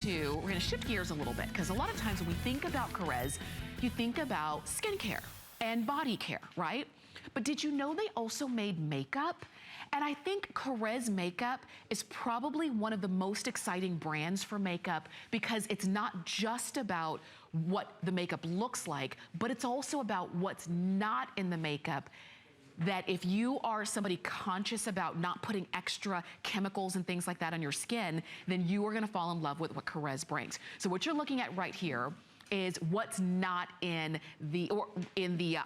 we're gonna shift gears a little bit, because a lot of times when we think about Korres, you think about skincare and body care, right? But did you know they also made makeup? And I think Korres makeup is probably one of the most exciting brands for makeup, because it's not just about what the makeup looks like, but it's also about what's not in the makeup. That if you are somebody conscious about not putting extra chemicals and things like that on your skin, then you are gonna fall in love with what Korres brings. So what you're looking at right here is what's not in the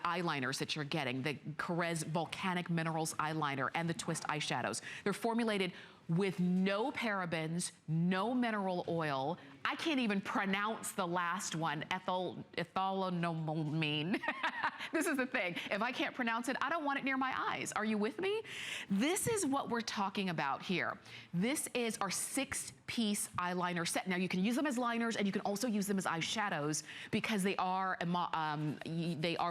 eyeliners that you're getting, the Korres Volcanic Minerals eyeliner and the twist eyeshadows. They're formulated with no parabens, no mineral oil. I can't even pronounce the last one, ethylenamine. This is the thing. If I can't pronounce it, I don't want it near my eyes. Are you with me? This is what we're talking about here. This is our 6-piece eyeliner set. Now you can use them as liners, and you can also use them as eyeshadows, because they are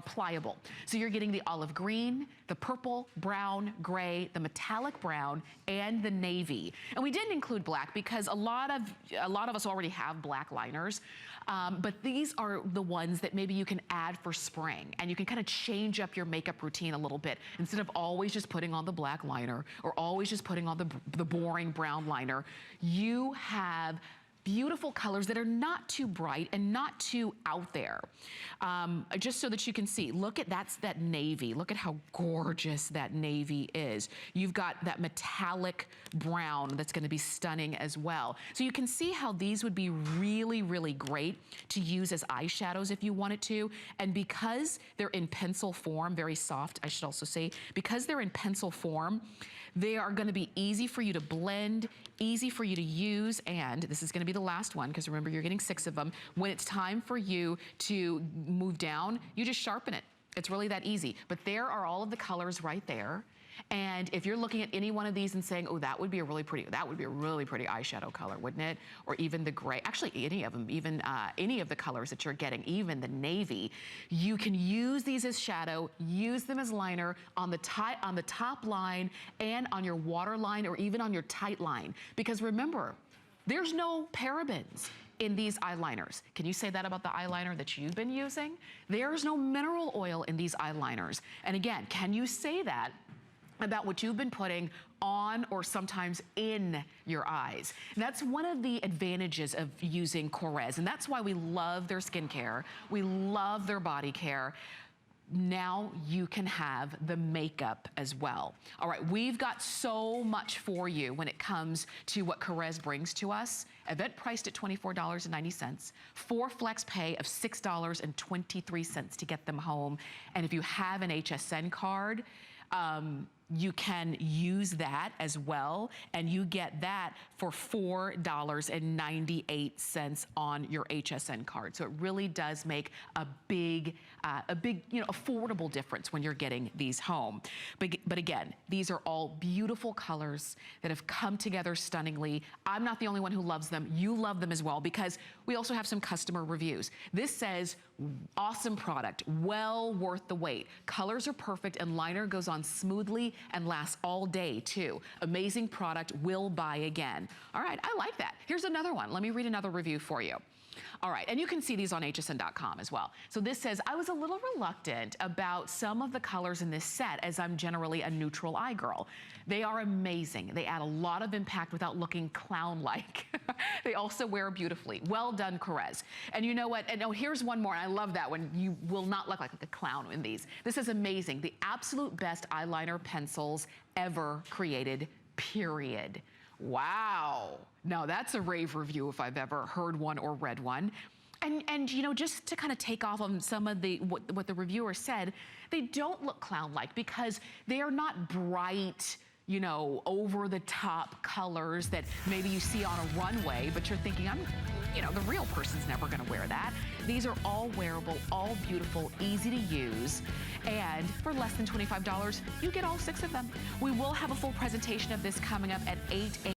pliable. So you're getting the olive green, the purple, brown, gray, the metallic brown, and the navy. And we didn't include black because a lot of us already have black liners, but these are the ones that maybe you can add for spring, and you can kind of change up your makeup routine a little bit. Instead of always just putting on the black liner or always just putting on the boring brown liner, you have beautiful colors that are not too bright and not too out there. Just so that you can see, look at, that's that navy. Look at how gorgeous that navy is. You've got that metallic brown that's gonna be stunning as well. So you can see how these would be really, really great to use as eyeshadows if you wanted to. And because they're in pencil form, very soft, I should also say, because they're in pencil form, they are gonna be easy for you to blend, easy for you to use, and this is gonna be the last one, because remember, you're getting 6 of them. When it's time for you to move down, you just sharpen it. It's really that easy. But there are all of the colors right there. And if you're looking at any one of these and saying, oh, that would be a really pretty eyeshadow color, wouldn't it? Or even the gray, actually any of them, even any of the colors that you're getting, even the navy, you can use these as shadow, use them as liner on the top line and on your waterline, or even on your tight line. Because remember, there's no parabens in these eyeliners. Can you say that about the eyeliner that you've been using? There's no mineral oil in these eyeliners. And again, can you say that about what you've been putting on or sometimes in your eyes? And that's one of the advantages of using Korres, and that's why we love their skincare, we love their body care. Now you can have the makeup as well. All right, we've got so much for you when it comes to what Korres brings to us. Event priced at $24.90, 4 flex pay of $6.23 to get them home. And if you have an HSN card, you can use that as well, and you get that for $4.98 on your HSN card. So it really does make a big, affordable difference when you're getting these home. But again, these are all beautiful colors that have come together stunningly. I'm not the only one who loves them. You love them as well, because we also have some customer reviews. This says, awesome product, well worth the wait. Colors are perfect, and liner goes on smoothly and lasts all day too. Amazing product, will buy again. All right, I like that. Here's another one. Let me read another review for you. All right, and you can see these on hsn.com as well. So this says, I was a little reluctant about some of the colors in this set, as I'm generally a neutral eye girl. They are amazing. They add a lot of impact without looking clown-like. They also wear beautifully. Well done, Korres. And you know what? And oh, here's one more. I love that one. You will not look like a clown in these. This is amazing. The absolute best eyeliner pencils ever created, period. Wow. Now that's a rave review if I've ever heard one or read one. And you know, just to kind of take off on some of the what the reviewer said, they don't look clown-like because they are not bright, you know, over the top colors that maybe you see on a runway, but you're thinking, you know, the real person's never gonna wear that. These are all wearable, all beautiful, easy to use, and for less than $25, you get all 6 of them. We will have a full presentation of this coming up at 8 a.m.